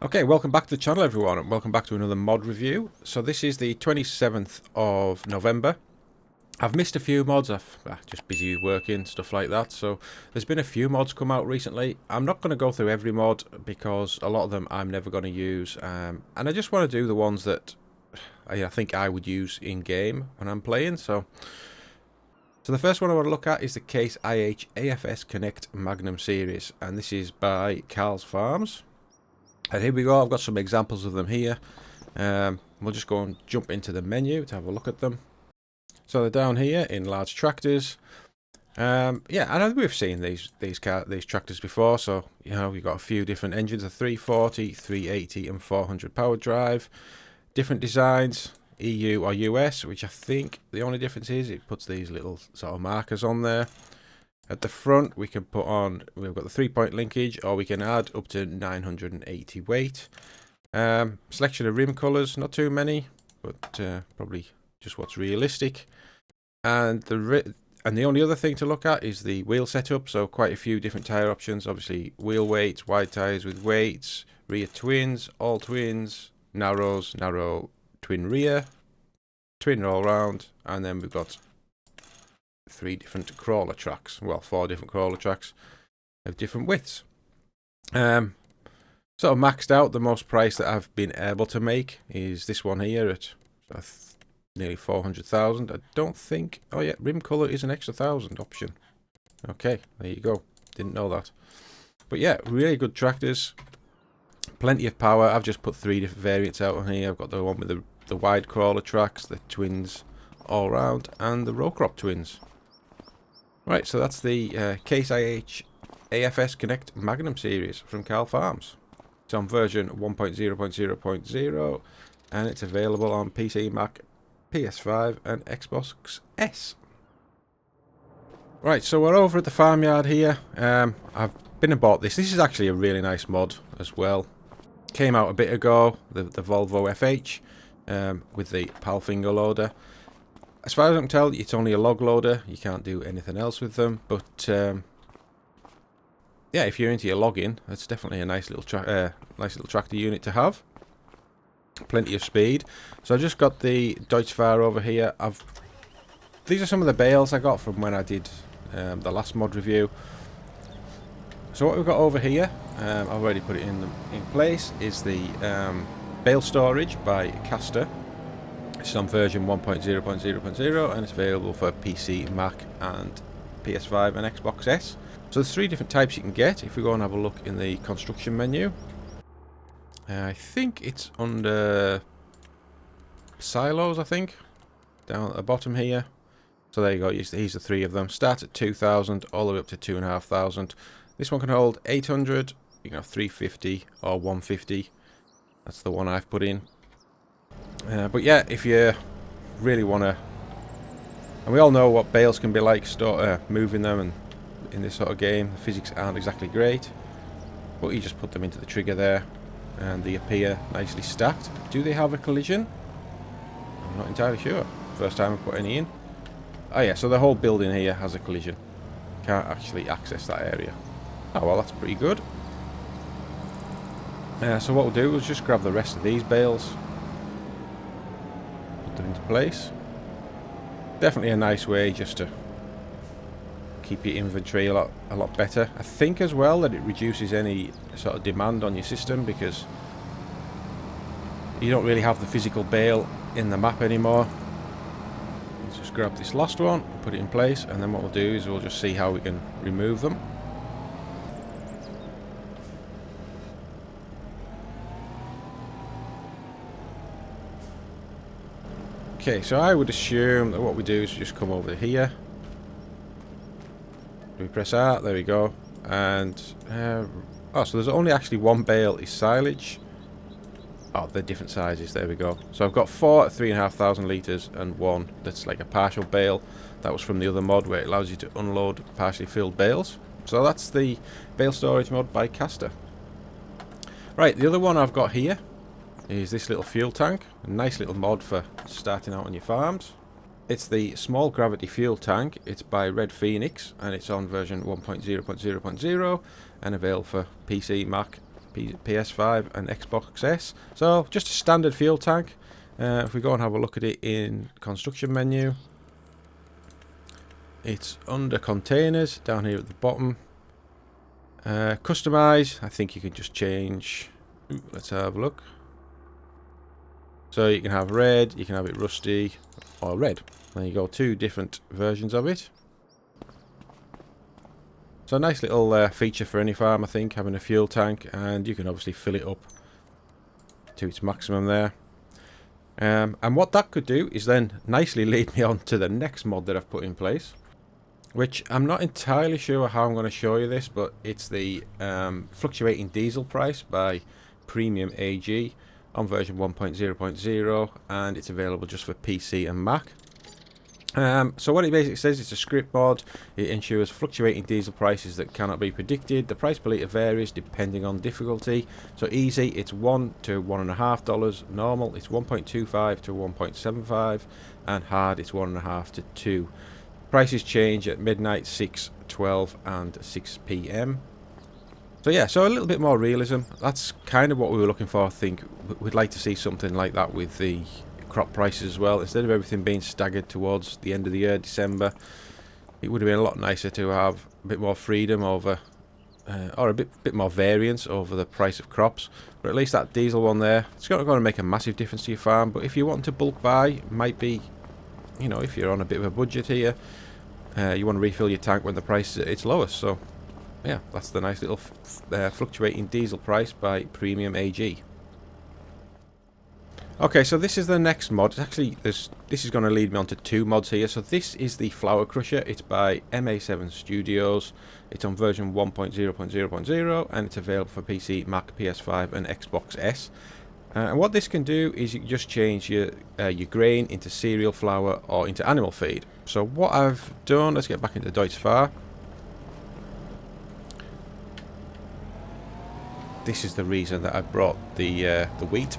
Okay, welcome back to the channel everyone, and welcome back to another mod review. So this is the 27th of November. I've missed a few mods, I've just busy working, stuff like that, so there's been a few mods come out recently. I'm not going to go through every mod because a lot of them I'm never going to use, and I just want to do the ones that I think I would use in game when I'm playing. So the first one I want to look at is the Case IH AFS Connect Magnum series, and this is by Carl's Farms. And here we go, I've got some examples of them here. We'll just go and jump into the menu to have a look at them. So they're down here in large tractors. Yeah, I know we've seen these tractors before. So, you know, we've got a few different engines, a 340, 380 and 400 power drive. Different designs, EU or US, which I think the only difference is it puts these little sort of markers on there. At the front, we can put on, we've got the 3-point linkage, or we can add up to 980 weight. Selection of rim colours, not too many, but probably just what's realistic. And the only other thing to look at is the wheel setup, so quite a few different tyre options. Obviously, wheel weights, wide tyres with weights, rear twins, all twins, narrows, narrow twin rear, twin all round, and then we've got 3 different crawler tracks, well 4 different crawler tracks of different widths. Sort of maxed out, the most price that I've been able to make is this one here at nearly 400,000. I don't think, oh yeah, rim colour is an extra 1,000 option. Okay, there you go, didn't know that. But yeah, really good tractors, plenty of power. I've just put 3 different variants out on here. I've got the one with the wide crawler tracks, the twins all round, and the row crop twins. Right, so that's the Case IH AFS Connect Magnum series from Carl Farms. It's on version 1.0.0.0 and it's available on PC, Mac, PS5 and Xbox S. Right, so we're over at the farmyard here. I've been and bought this. This is actually a really nice mod as well. Came out a bit ago, the Volvo FH with the PAL finger loader. As far as I can tell, it's only a log loader. You can't do anything else with them. But yeah, if you're into your logging, that's definitely a nice little tractor unit to have. Plenty of speed. So I just got the Deutschfahrer over here. These are some of the bales I got from when I did the last mod review. So what we've got over here, I've already put it in place, is the bale storage by Caster. It's on version 1.0.0.0 and it's available for PC, Mac and PS5 and Xbox S. So there's 3 different types you can get. If we go and have a look in the construction menu, I think it's under silos, I think, down at the bottom here. So there you go, here's the 3 of them. Start at 2,000 all the way up to 2,500. This one can hold 800, you can have 350 or 150. That's the one I've put in. But yeah, if you really want to, and we all know what bales can be like, moving them, and in this sort of game the physics aren't exactly great, but you just put them into the trigger there and they appear nicely stacked. Do they have a collision? I'm not entirely sure, first time I've put any in. Oh yeah, so the whole building here has a collision, can't actually access that area. Oh well, that's pretty good. So what we'll do is just grab the rest of these bales, them into place. Definitely a nice way just to keep your inventory a lot better. I think as well that it reduces any sort of demand on your system because you don't really have the physical bale in the map anymore. Let's just grab this last one, put it in place, and then what we'll do is we'll just see how we can remove them. Okay, so I would assume that what we do is just come over here. We press R, there we go. And, oh, so there's only actually 1 bale is silage. Oh, they're different sizes, there we go. So I've got 4 at 3,500 litres and 1 that's like a partial bale. That was from the other mod where it allows you to unload partially filled bales. So that's the bale storage mod by Caster. Right, the other one I've got here is this little fuel tank. A nice little mod for starting out on your farms. It's the small gravity fuel tank. It's by Red Phoenix and it's on version 1.0.0.0 and available for PC, Mac PS5 and Xbox S. So just a standard fuel tank. If we go and have a look at it in construction menu, it's under containers down here at the bottom. Customize, I think you can just change. Let's have a look. So you can have red, you can have it rusty, or red. There you go, 2 different versions of it. So a nice little feature for any farm, I think, having a fuel tank, and you can obviously fill it up to its maximum there. And what that could do is then nicely lead me on to the next mod that I've put in place, which I'm not entirely sure how I'm going to show you this, but it's the fluctuating diesel price by Premium AG on version 1.0.0, and it's available just for PC and Mac. So what it basically says, it's a script mod. It ensures fluctuating diesel prices that cannot be predicted. The price per litre varies depending on difficulty. So easy, it's $1 to $1.50. Normal, it's 1.25 to 1.75, and hard, it's 1.5 to 2. Prices change at midnight, 6, 12, and 6 p.m. So yeah, so a little bit more realism. That's kind of what we were looking for. I think we'd like to see something like that with the crop prices as well. Instead of everything being staggered towards the end of the year, December, it would have been a lot nicer to have a bit more freedom over, or a bit more variance over the price of crops. But at least that diesel one there, it's not going to make a massive difference to your farm. But if you want to bulk buy, might be, you know, if you're on a bit of a budget here, you want to refill your tank when the price is at its lowest. So yeah, that's the nice little fluctuating diesel price by Premium AG. Okay, so this is the next mod. Actually, this is going to lead me on to 2 mods here. So this is the Flower Crusher. It's by MA7 Studios. It's on version 1.0.0.0, and it's available for PC, Mac, PS5, and Xbox S. And what this can do is you can just change your grain into cereal flour or into animal feed. So what I've done, let's get back into Deutsche Fahr. This is the reason that I brought the wheat.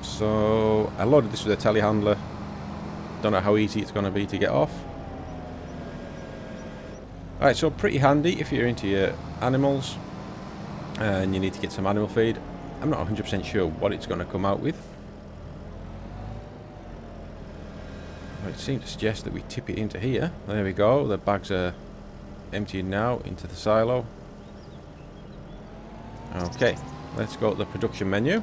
So I loaded this with a telehandler. Don't know how easy it's going to be to get off. Alright, so pretty handy if you're into your animals and you need to get some animal feed. I'm not 100% sure what it's going to come out with. It seems to suggest that we tip it into here. There we go. The bags are emptied now into the silo. Okay, let's go to the production menu.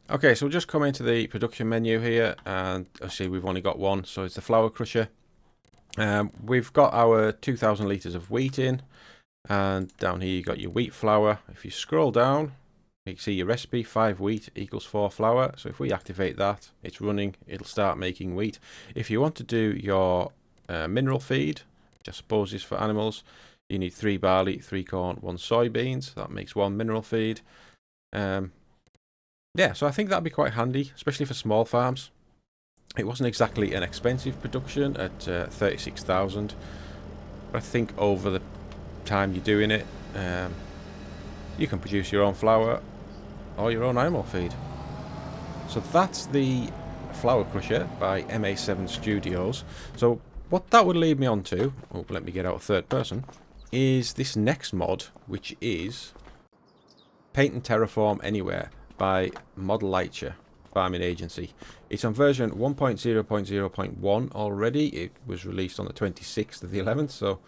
Okay, so we'll just come into the production menu here, and I see we've only got one, so it's the Flower Crusher. We've got our 2,000 litres of wheat in, and down here you've got your wheat flour. If you scroll down, you can see your recipe, 5 wheat equals 4 flour. So if we activate that, it's running, it'll start making wheat. If you want to do your mineral feed, which I suppose is for animals, you need 3 barley, 3 corn, 1 soybeans. That makes 1 mineral feed. Yeah, so I think that'd be quite handy, especially for small farms. It wasn't exactly an expensive production at 36,000, but I think over the time you're doing it, you can produce your own flour or your own animal feed. So that's the Flower Crusher by MA7 Studios. So what that would lead me on to, oh, let me get out third person, is this next mod, which is Paint and Terraform Anywhere by Model Lightshire Farming Agency. It's on version 1.0.0.1 already. It was released on the 26th of the 11th, so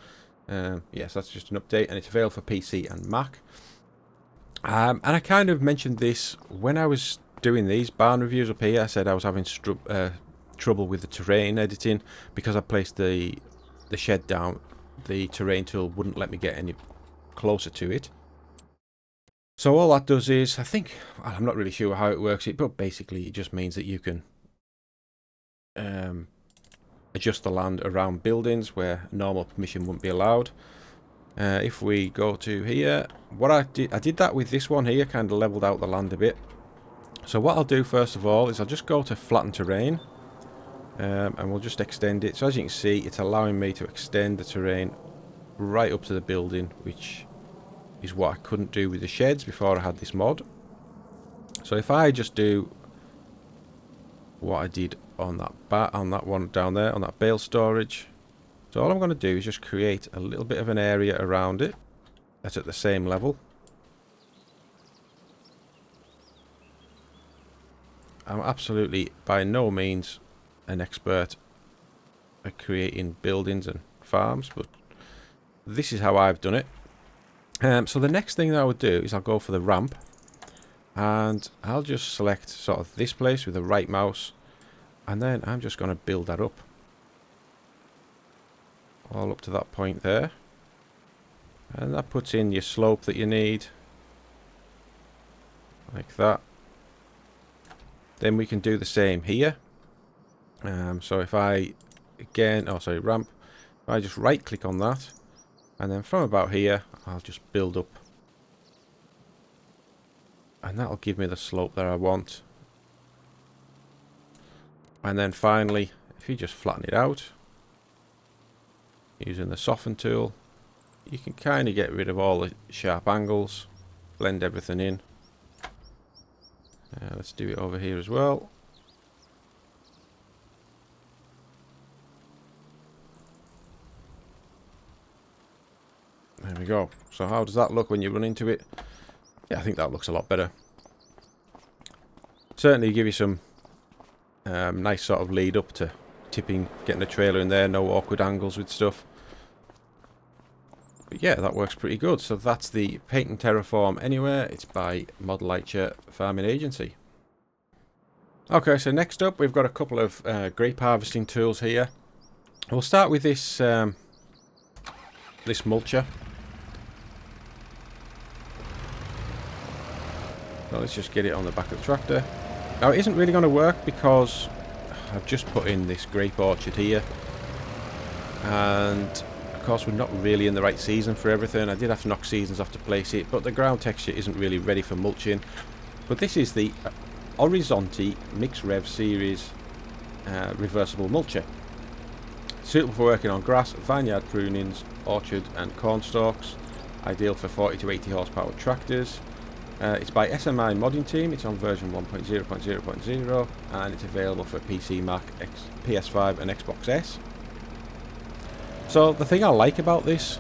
yes, that's just an update, and it's available for PC and Mac. And I kind of mentioned this when I was doing these barn reviews up here. I said I was having trouble with the terrain editing because I placed the shed down. The terrain tool wouldn't let me get any closer to it. So all that does is, I think, I'm not really sure how it works, but basically it just means that you can adjust the land around buildings where normal permission wouldn't be allowed. If we go to here, what I did that with this one here, kind of leveled out the land a bit. So what I'll do first of all is I'll just go to flatten terrain, and we'll just extend it. So as you can see, it's allowing me to extend the terrain right up to the building, which is what I couldn't do with the sheds before I had this mod. So if I just do what I did on that one down there, on that bale storage, so all I'm going to do is just create a little bit of an area around it that's at the same level. I'm absolutely by no means an expert at creating buildings and farms, but this is how I've done it. So the next thing that I would do is I'll go for the ramp, and I'll just select sort of this place with the right mouse, and then I'm just going to build that up. All up to that point there. And that puts in your slope that you need. Like that. Then we can do the same here. So if I, again, oh sorry, ramp. If I just right click on that, and then from about here, I'll just build up. And that'll give me the slope that I want. And then finally, if you just flatten it out, using the soften tool, you can kind of get rid of all the sharp angles, blend everything in. Let's do it over here as well. There we go. So how does that look when you run into it? Yeah, I think that looks a lot better. Certainly give you some nice sort of lead up to tipping, getting the trailer in there, no awkward angles with stuff. But yeah, that works pretty good. So that's the Paint and Terraform Anywhere. It's by Modeliture Farming Agency. Okay, so next up we've got a couple of grape harvesting tools here. We'll start with this this mulcher. So let's just get it on the back of the tractor. Now it isn't really going to work because I've just put in this grape orchard here, and of course we're not really in the right season for everything. I did have to knock seasons off to place it, but the ground texture isn't really ready for mulching. But this is the Horizonte Mix Rev Series reversible mulcher. Suitable for working on grass, vineyard prunings, orchard and corn stalks. Ideal for 40 to 80 horsepower tractors. It's by SMI Modding Team. It's on version 1.0.0.0 and it's available for PC, Mac, PS5 and Xbox S. So the thing I like about this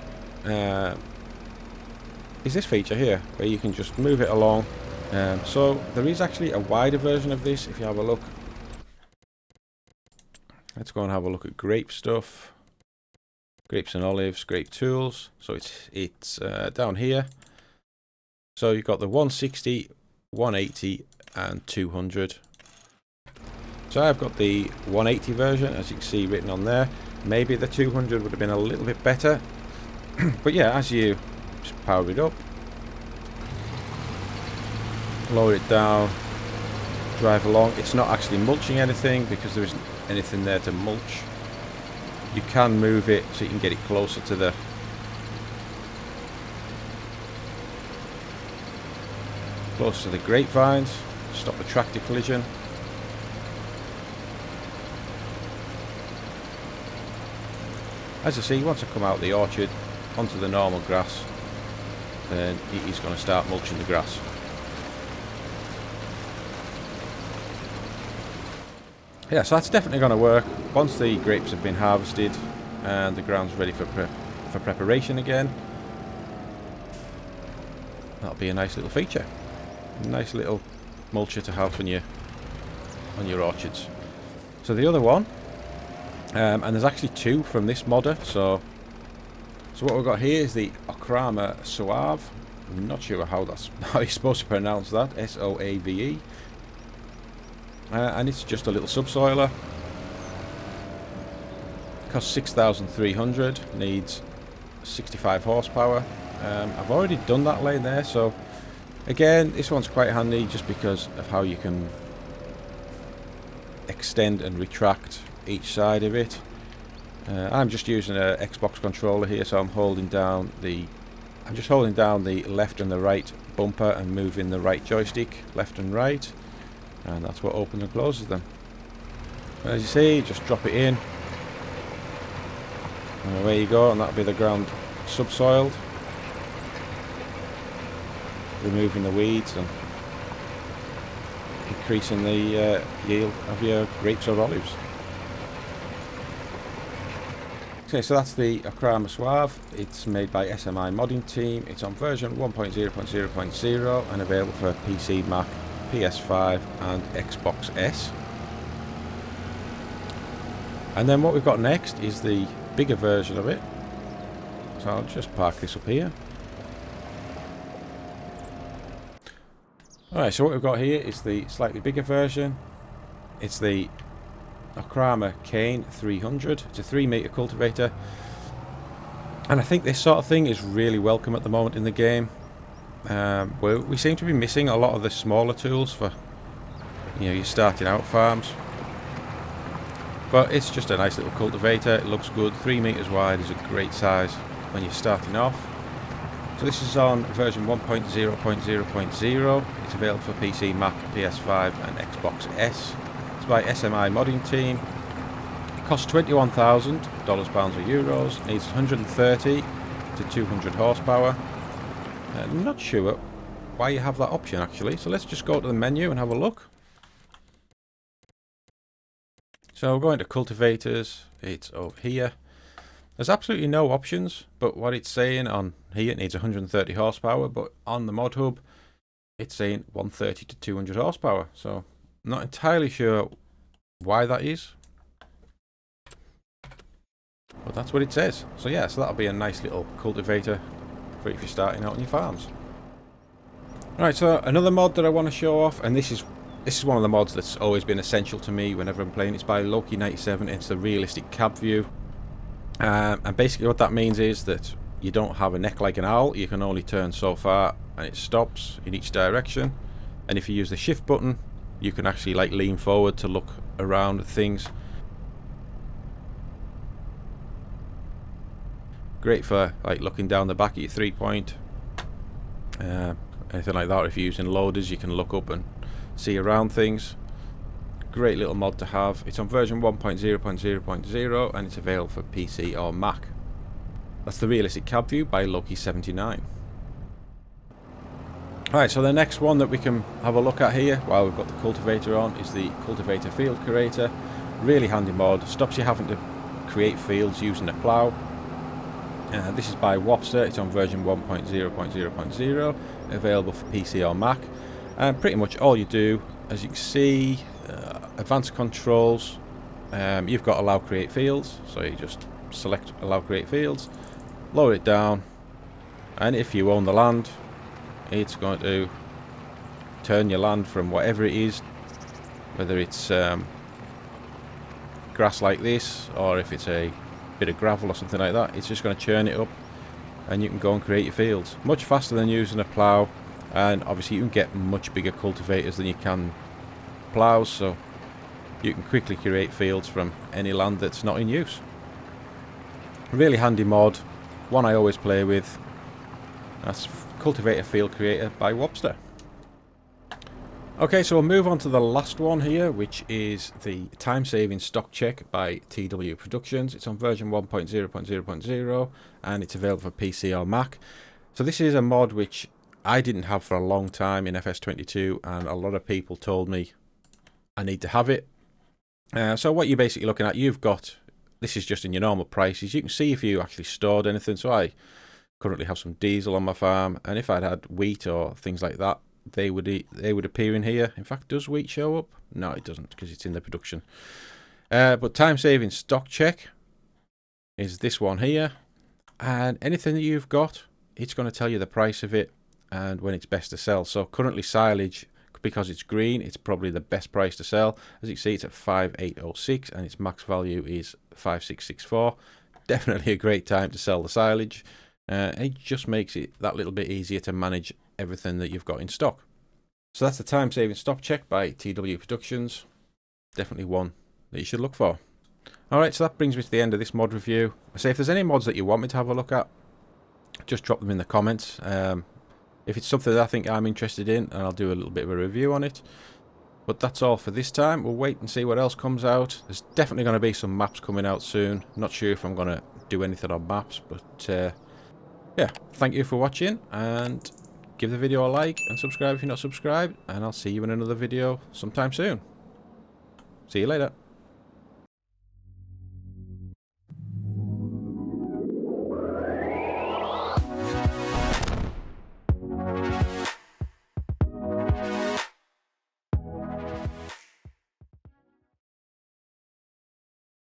is this feature here, where you can just move it along. So there is actually a wider version of this if you have a look. Let's go and have a look at grape stuff. Grapes and olives, grape tools. So it's down here. So you've got the 160, 180 and 200. So I've got the 180 version, as you can see written on there. Maybe the 200 would have been a little bit better. But yeah, as you just power it up, lower it down, drive along. It's not actually mulching anything because there isn't anything there to mulch. You can move it so you can get it closer to the grapevines, stop the tractor collision. As I see, once I come out of the orchard onto the normal grass, then he's going to start mulching the grass. Yeah, so that's definitely going to work once the grapes have been harvested and the ground's ready for preparation again. That'll be a nice little feature. Nice little mulcher to have on your orchards. So the other one, and there's actually two from this modder. So what we've got here is the Okrama Suave. I'm not sure how you're supposed to pronounce that. S-O-A-V-E. And it's just a little subsoiler. Costs 6,300. Needs 65 horsepower. I've already done that lane there, so again, this one's quite handy just because of how you can extend and retract each side of it. I'm just using an Xbox controller here, so I'm just holding down the left and the right bumper and moving the right joystick left and right, and that's what opens and closes them. And as you see, just drop it in, and away you go, and that'll be the ground subsoiled. Removing the weeds and increasing the yield of your grapes or olives. Okay, so that's the Okrama Suave. It's made by SMI Modding Team. It's on version 1.0.0.0 and available for PC, Mac PS5 and Xbox S. And then what we've got next is the bigger version of it. So I'll just park this up here. Alright, so what we've got here is the slightly bigger version. It's the Okrama Cane 300. It's a 3-meter cultivator. And I think this sort of thing is really welcome at the moment in the game. We seem to be missing a lot of the smaller tools for, you know, your starting out farms. But it's just a nice little cultivator. It looks good. 3 meters wide is a great size when you're starting off. So this is on version 1.0.0.0. It's available for PC, Mac, PS5 and Xbox S. It's by SMI Modding Team. It costs $21,000, pounds or euros. Needs 130 to 200 horsepower. I'm not sure why you have that option actually. So let's just go to the menu and have a look. So we're going to cultivators. It's over here. There's absolutely no options, but what it's saying on here, it needs 130 horsepower, but on the mod hub, it's saying 130 to 200 horsepower. So I'm not entirely sure why that is, but that's what it says. So yeah, so that'll be a nice little cultivator for if you're starting out on your farms. Alright, so another mod that I want to show off, and this is one of the mods that's always been essential to me whenever I'm playing. It's by Loki97. It's the realistic cab view. And basically what that means is that you don't have a neck like an owl. You can only turn so far and it stops in each direction. And if you use the shift button, you can actually like lean forward to look around at things. Great for like looking down the back at your 3-point. Anything like that. If you're using loaders, you can look up and see around things. Great little mod to have. It's on version 1.0.0.0 and it's available for PC or Mac. That's the realistic cab view by Loki79. Alright, so the next one that we can have a look at here while we've got the cultivator on is the cultivator field creator. Really handy mod. Stops you having to create fields using a plough. This is by Wopster. It's on version 1.0.0.0, available for PC or Mac. And pretty much all you do, as you can see, advanced controls, you've got allow create fields, so you just select allow create fields, lower it down, and if you own the land, it's going to turn your land from whatever it is, whether it's grass like this, or if it's a bit of gravel or something like that, it's just going to churn it up and you can go and create your fields. Much faster than using a plough, and obviously you can get much bigger cultivators than you can ploughs, so you can quickly create fields from any land that's not in use. Really handy mod, one I always play with. That's Cultivator Field Creator by Wopster. Okay, so we'll move on to the last one here, which is the time-saving stock check by TW Productions. It's on version 1.0.0.0 and it's available for PC or Mac. So this is a mod which I didn't have for a long time in FS22, and a lot of people told me I need to have it. So what you're basically looking at, you've got, this is just in your normal prices. You can see if you actually stored anything. So I currently have some diesel on my farm, and if I'd had wheat or things like that, they would appear in here. In fact, does wheat show up? No, it doesn't, because it's in the production. But time-saving stock check is this one here, and anything that you've got, it's going to tell you the price of it and when it's best to sell. So currently silage, because it's green, it's probably the best price to sell. As you can see, it's at 5806 and its max value is 5664. Definitely a great time to sell the silage. It just makes it that little bit easier to manage everything that you've got in stock. So that's the time-saving stock check by TW Productions. Definitely one that you should look for. Alright, so that brings me to the end of this mod review. I say if there's any mods that you want me to have a look at, just drop them in the comments. If it's something that I think I'm interested in, and I'll do a little bit of a review on it. But that's all for this time. We'll wait and see what else comes out. There's definitely going to be some maps coming out soon. Not sure if I'm going to do anything on maps, but yeah, thank you for watching, and give the video a like and subscribe if you're not subscribed, and I'll see you in another video sometime soon. See you later.